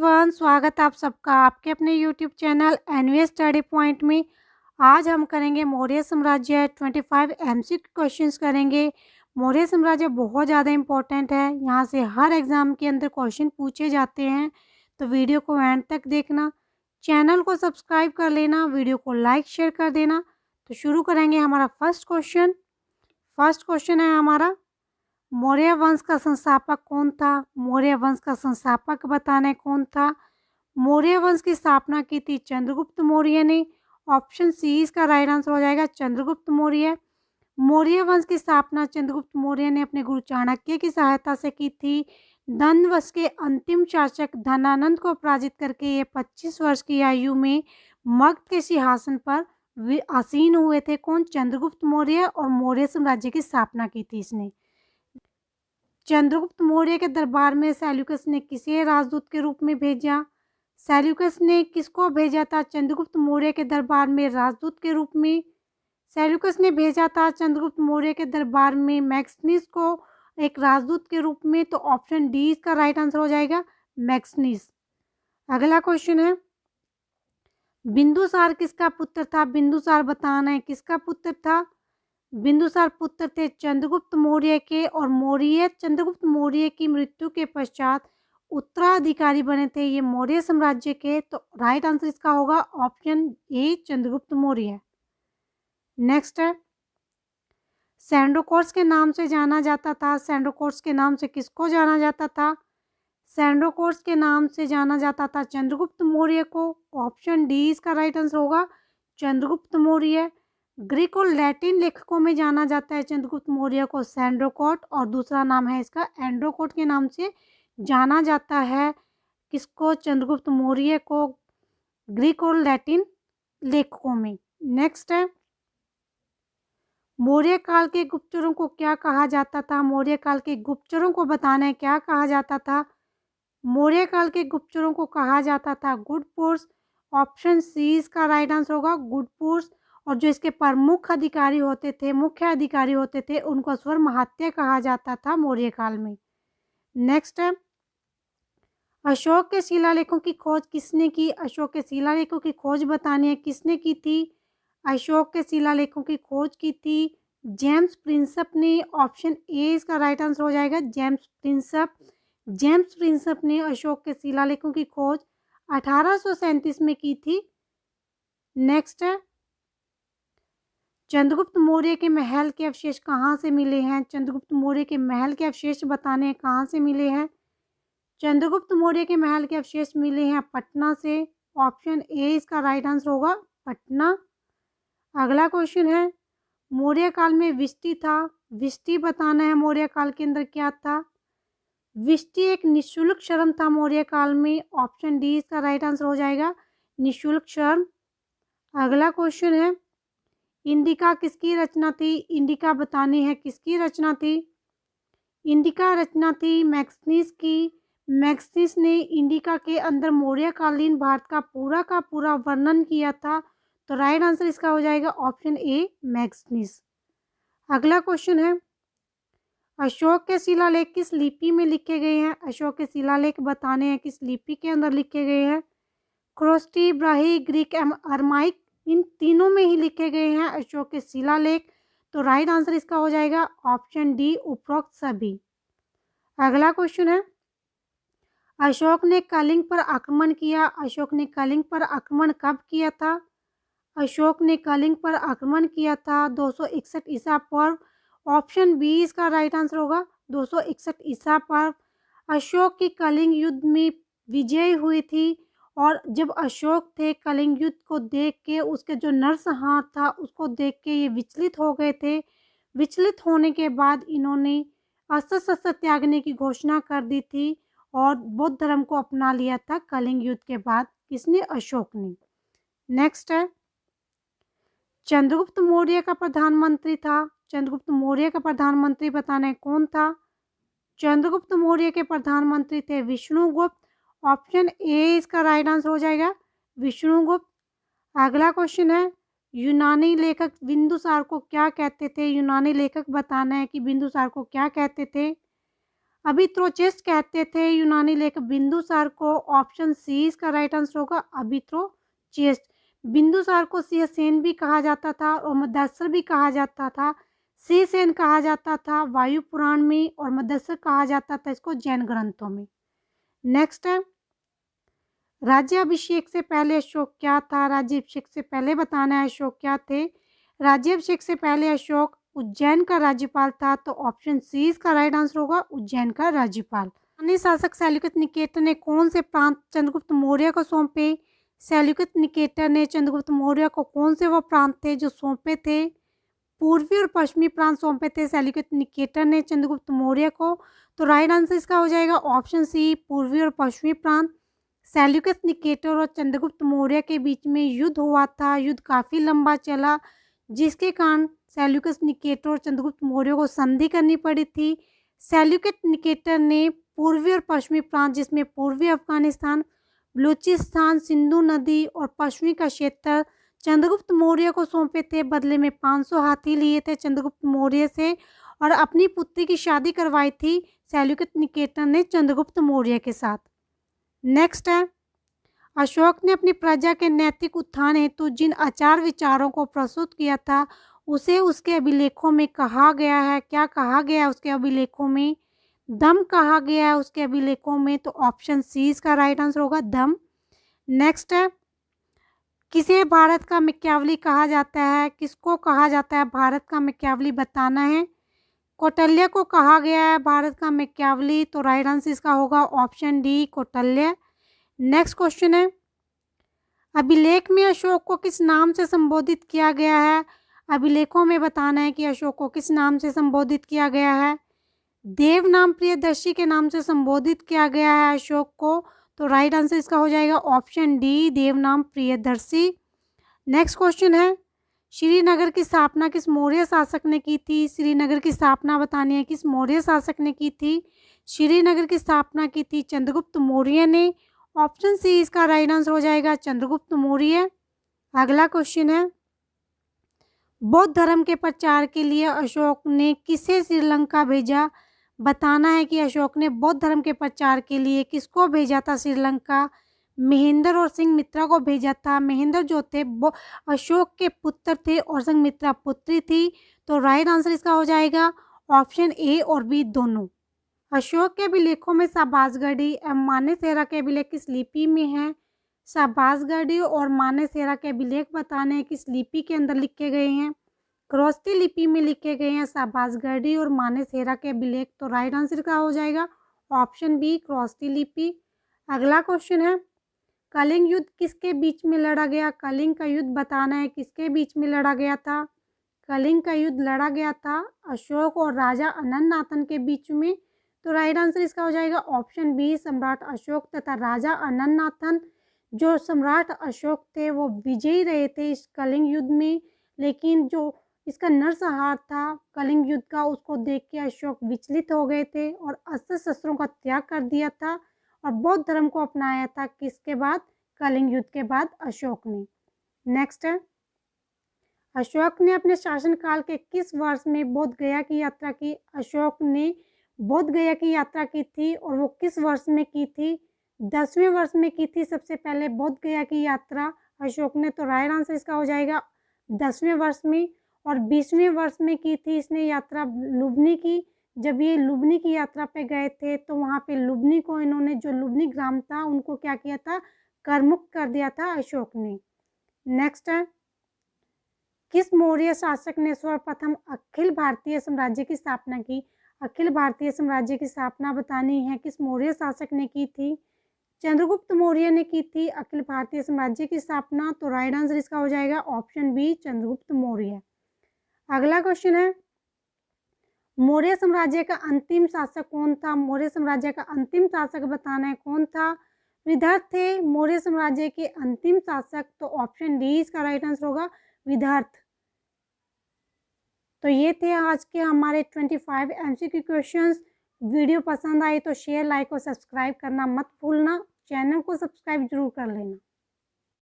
Everyone, स्वागत है आप सबका आपके अपने YouTube channel NV study point में। आज हम करेंगे मौर्य साम्राज्य 25 एमसीक्यू क्वेश्चंस करेंगे। मौर्य साम्राज्य बहुत ज़्यादा इंपॉर्टेंट है, यहाँ से हर एग्ज़ाम के अंदर क्वेश्चन पूछे जाते हैं, तो वीडियो को एंड तक देखना। चैनल को सब्सक्राइब कर लेना, वीडियो को लाइक शेयर कर देना। तो शुरू करेंगे हमारा फर्स्ट क्वेश्चन है हमारा, मौर्य वंश का संस्थापक कौन था? मौर्य वंश का संस्थापक बताना है कौन था। मौर्य वंश की स्थापना की थी चंद्रगुप्त मौर्य ने। ऑप्शन सी इसका राइट आंसर हो जाएगा, चंद्रगुप्त मौर्य। मौर्य वंश की स्थापना चंद्रगुप्त मौर्य ने अपने गुरु चाणक्य की सहायता से की थी। धन वंश के अंतिम शासक धनानंद को पराजित करके ये 25 वर्ष की आयु में मगध के सिंहासन पर आसीन हुए थे। कौन? चंद्रगुप्त मौर्य। और मौर्य साम्राज्य की स्थापना की थी इसने। चंद्रगुप्त मौर्य के दरबार में सेल्यूकस ने किसे राजदूत के रूप में भेजा? सेल्यूकस ने किसको भेजा था चंद्रगुप्त मौर्य के दरबार में राजदूत के रूप में? सेल्यूकस ने भेजा था चंद्रगुप्त मौर्य के दरबार में मैक्सनिस को एक राजदूत के रूप में। तो ऑप्शन डी इसका राइट आंसर हो जाएगा, मैक्सनिस। अगला क्वेश्चन है, बिंदुसार किसका पुत्र था? बिंदुसार बताना है किसका पुत्र था। बिंदुसार पुत्र थे चंद्रगुप्त मौर्य के, और मौर्य चंद्रगुप्त मौर्य की मृत्यु के पश्चात उत्तराधिकारी बने थे ये मौर्य साम्राज्य के। तो राइट आंसर इसका होगा option A, Chandragupta Maurya. Next है, सैंडोकोर्स के नाम से जाना जाता था। सैंडोकोर्स के नाम से किसको जाना जाता था? सैंडोकोर्स के नाम से जाना जाता था चंद्रगुप्त मौर्य को। ऑप्शन डी इसका राइट आंसर होगा, चंद्रगुप्त मौर्य। ग्रीक और लैटिन लेखकों में जाना जाता है चंद्रगुप्त मौर्य को सैंडोकोट, और दूसरा नाम है इसका एंड्रोकोट के नाम से जाना जाता है किसको? चंद्रगुप्त मौर्य को, ग्रीक और लैटिन लेखकों में। नेक्स्ट है, मौर्य काल के गुप्तचरों को क्या कहा जाता था? मौर्य काल के गुप्तचरों को बताना है क्या कहा जाता था। मौर्य काल के गुप्तचरों को कहा जाता था गुडपुरुष। ऑप्शन सी इसका राइट आंसर होगा, गुडपुरुष। और जो इसके प्रमुख अधिकारी होते थे, मुख्य अधिकारी होते थे, उनको स्वर महात्य कहा जाता था मौर्य काल में। नेक्स्ट है, अशोक के शिलालेखों की खोज किसने की? अशोक के शिलालेखों की खोज बतानी है किसने की थी। अशोक के शिलालेखों की खोज की थी जेम्स प्रिंसप ने। ऑप्शन ए इसका राइट आंसर हो जाएगा, जेम्स प्रिंसप। जेम्स प्रिंसप ने अशोक के शिलालेखों की खोज 1837 में की थी। नेक्स्ट है, चंद्रगुप्त मौर्य के महल के अवशेष कहाँ से मिले हैं? चंद्रगुप्त मौर्य के महल के अवशेष बताने हैं कहाँ से मिले हैं। चंद्रगुप्त मौर्य के महल के अवशेष मिले हैं पटना से। ऑप्शन ए इसका राइट आंसर होगा, पटना। अगला क्वेश्चन है, मौर्य काल में विष्टि था। विष्टि बताना है मौर्य काल के अंदर क्या था। विष्टि एक निःशुल्क श्रम था मौर्य काल में। ऑप्शन डी इसका राइट आंसर हो जाएगा, निःशुल्क श्रम। अगला क्वेश्चन है, इंडिका किसकी रचना थी? इंडिका बतानी है किसकी रचना थी। इंडिका रचना थी मैक्सनिस की। मैक्सनिस ने इंडिका के अंदर मौर्यकालीन भारत का पूरा वर्णन किया था। तो राइट आंसर इसका हो जाएगा ऑप्शन ए, मैक्सनिस। अगला क्वेश्चन है, अशोक के शिलालेख किस लिपि में लिखे गए हैं? अशोक के शिलालेख बताने हैं किस लिपि के अंदर लिखे गए हैं। क्रोस्टी, ब्राही, ग्रीक, अरमाइक, इन तीनों में ही लिखे गए हैं अशोक के शिलालेख। तो राइट आंसर इसका हो जाएगा ऑप्शन डी, उपरोक्त सभी। अगला क्वेश्चन है, अशोक ने कलिंग पर आक्रमण किया। अशोक ने कलिंग पर आक्रमण कब किया था? अशोक ने कलिंग पर आक्रमण किया था 261 ईसा पूर्व। ऑप्शन बी इसका राइट आंसर होगा, 261 ईसा पूर्व। अशोक की कलिंग युद्ध में विजय हुई थी, और जब अशोक थे कलिंग युद्ध को देख के, उसके जो नरसंहार था उसको देख के ये विचलित हो गए थे। विचलित होने के बाद इन्होंने अस्त्र शस्त्र त्यागने की घोषणा कर दी थी, और बौद्ध धर्म को अपना लिया था कलिंग युद्ध के बाद। किसने? अशोक ने। नेक्स्ट है, चंद्रगुप्त मौर्य का प्रधानमंत्री था। चंद्रगुप्त मौर्य का प्रधानमंत्री बताना है कौन था। चंद्रगुप्त मौर्य के प्रधानमंत्री थे विष्णुगुप्त। ऑप्शन ए इसका राइट आंसर हो जाएगा, विष्णुगुप्त। अगला क्वेश्चन है, यूनानी लेखक बिंदुसार को क्या कहते थे? यूनानी लेखक बताना है कि बिंदुसार को क्या कहते थे। अभित्रोचेस्ट कहते थे यूनानी लेखक बिंदुसार को। ऑप्शन सी इसका राइट आंसर होगा, अभित्रोचेस्ट। बिंदुसार को सिंहसेन भी कहा जाता था और मदस्सर भी कहा जाता था। सिंहसेन कहा जाता था वायु पुराण में और मदस्सर कहा जाता था इसको जैन ग्रंथों में। नेक्स्ट है, राज्याभिषेक से पहले अशोक क्या था? राज्याभिषेक से पहले बताना है अशोक क्या थे। राज्याभिषेक से पहले अशोक उज्जैन का राज्यपाल था, तो ऑप्शन सी इसका राइट आंसर होगा, उज्जैन का राज्यपाल। अन्य शासक सेल्यूकस निकेटर ने कौन से प्रांत चंद्रगुप्त मौर्य को सौंपे? सेल्यूकस निकेटर ने चंद्रगुप्त मौर्य को कौन से वो प्रांत थे जो सौंपे थे? पूर्वी और पश्चिमी प्रांत सौंपे थे सेल्यूकस निकेटर ने चंद्रगुप्त मौर्य को, तो राइट आंसर इसका हो जाएगा ऑप्शन सी, पूर्वी और पश्चिमी प्रांत। सेल्यूकस निकेटर और चंद्रगुप्त मौर्य के बीच में युद्ध हुआ था। युद्ध काफ़ी लंबा चला, जिसके कारण सेल्यूकस निकेटर और चंद्रगुप्त मौर्य को संधि करनी पड़ी थी। सेल्यूकस निकेटर ने पूर्वी और पश्चिमी प्रांत, जिसमें पूर्वी अफगानिस्तान, बलूचिस्तान, सिंधु नदी और पश्चिमी का क्षेत्र चंद्रगुप्त मौर्य को सौंपे थे। बदले में 500 हाथी लिए थे चंद्रगुप्त मौर्य से और अपनी पुत्री की शादी करवाई थी सेल्यूकस निकेटर ने चंद्रगुप्त मौर्य के साथ। नेक्स्ट है, अशोक ने अपनी प्रजा के नैतिक उत्थान हेतु जिन आचार विचारों को प्रस्तुत किया था उसे उसके अभिलेखों में कहा गया है। क्या कहा गया है उसके अभिलेखों में? दम कहा गया है उसके अभिलेखों में, तो ऑप्शन सी इसका राइट आंसर होगा, दम। नेक्स्ट है, किसे भारत का मैकियावली कहा जाता है? किसको कहा जाता है भारत का मैकियावली? बताना है। कौटिल्य को कहा गया है भारत का मैकियावली, तो राइट आंसर इसका होगा option D, Kautilya. Next question है, अभिलेख में अशोक को किस नाम से संबोधित किया गया है? अभिलेखों में बताना है कि अशोक को किस नाम से संबोधित किया गया है। देव नाम प्रियदर्शी के नाम से संबोधित किया गया है अशोक को, तो राइट आंसर इसका हो जाएगा ऑप्शन डी, देव नाम प्रियदर्शी। नेक्स्ट क्वेश्चन है, श्रीनगर की स्थापना किस मौर्य शासक ने की थी? श्रीनगर की स्थापना बतानी है किस मौर्य शासक ने की थी? श्रीनगर की स्थापना की थी चंद्रगुप्त मौर्य ने। ऑप्शन सी इसका राइट आंसर हो जाएगा, चंद्रगुप्त मौर्य। अगला क्वेश्चन है, बौद्ध धर्म के प्रचार के लिए अशोक ने किसे श्रीलंका भेजा? बताना है कि अशोक ने बौद्ध धर्म के प्रचार के लिए किसको भेजा था श्रीलंका? महेंद्र और संघमित्रा को भेजा था। महेंद्र जो थे वो अशोक के पुत्र थे और संघमित्रा पुत्री थी, तो राइट आंसर इसका हो जाएगा ऑप्शन ए और बी दोनों। अशोक के अभिलेखों में शाहबाजगढ़ी एवं मानेसरा के अभिलेख किस लिपि में है? शाहबाजगढ़ी और मानेसरा के अभिलेख बताने हैं किस लिपि के अंदर लिखे गए हैं? ख्रोस्ती लिपि में लिखे गए हैं शाहबाजगढ़ी और मानेसरा के अभिलेख, तो राइट आंसर का हो जाएगा ऑप्शन बी, ख्रोस्ती लिपि। अगला क्वेश्चन है, कलिंग युद्ध किसके बीच में लड़ा गया? कलिंग का युद्ध बताना है किसके बीच में लड़ा गया था? कलिंग का युद्ध लड़ा गया था अशोक और राजा अनंतनाथन के बीच में, तो राइट आंसर इसका हो जाएगा ऑप्शन बी, सम्राट अशोक तथा राजा अनंतनाथन। जो सम्राट अशोक थे वो विजयी रहे थे इस कलिंग युद्ध में, लेकिन जो इसका नरसंहार था कलिंग युद्ध का उसको देख के अशोक विचलित हो गए थे और अस्त्र शस्त्रों का त्याग कर दिया था और बौद्ध धर्म को अपनाया था किसके बाद? कलिंग युद्ध के बाद अशोक ने। नेक्स्ट है, अशोक ने अपने शासनकाल के किस वर्ष में बोध गया की यात्रा की? अशोक ने बोध गया की यात्रा की थी और वो किस वर्ष में की थी? 10वें वर्ष में की थी सबसे पहले बोध गया की यात्रा अशोक ने, तो राइट आंसर इसका हो जाएगा 10वें वर्ष में। और 20वें वर्ष में की थी इसने यात्रा लुबनी की। जब ये लुबनी की यात्रा पे गए थे तो वहाँ पे लुबनी को इन्होंने, जो लुबनी ग्राम था उनको क्या किया था? करमुक्त कर दिया था अशोक ने। नेक्स्ट है, किस मौर्य शासक ने सर्वप्रथम अखिल भारतीय साम्राज्य की स्थापना की? अखिल भारतीय साम्राज्य की स्थापना बतानी है किस मौर्य शासक ने की थी? चंद्रगुप्त मौर्य ने की थी अखिल भारतीय साम्राज्य की स्थापना, तो राइट आंसर इसका हो जाएगा ऑप्शन बी, चंद्रगुप्त मौर्य। अगला क्वेश्चन है, मौर्य साम्राज्य का अंतिम शासक कौन था? मौर्य साम्राज्य का अंतिम शासक बताना है कौन था? विदर्भ थे मौर्य साम्राज्य के अंतिम शासक, तो ऑप्शन डी इसका राइट आंसर होगा, विदर्भ। तो ये थे आज के हमारे 25 MCQ क्वेश्चंस। वीडियो पसंद आई तो शेयर, लाइक और सब्सक्राइब करना मत भूलना। चैनल को सब्सक्राइब जरूर कर लेना।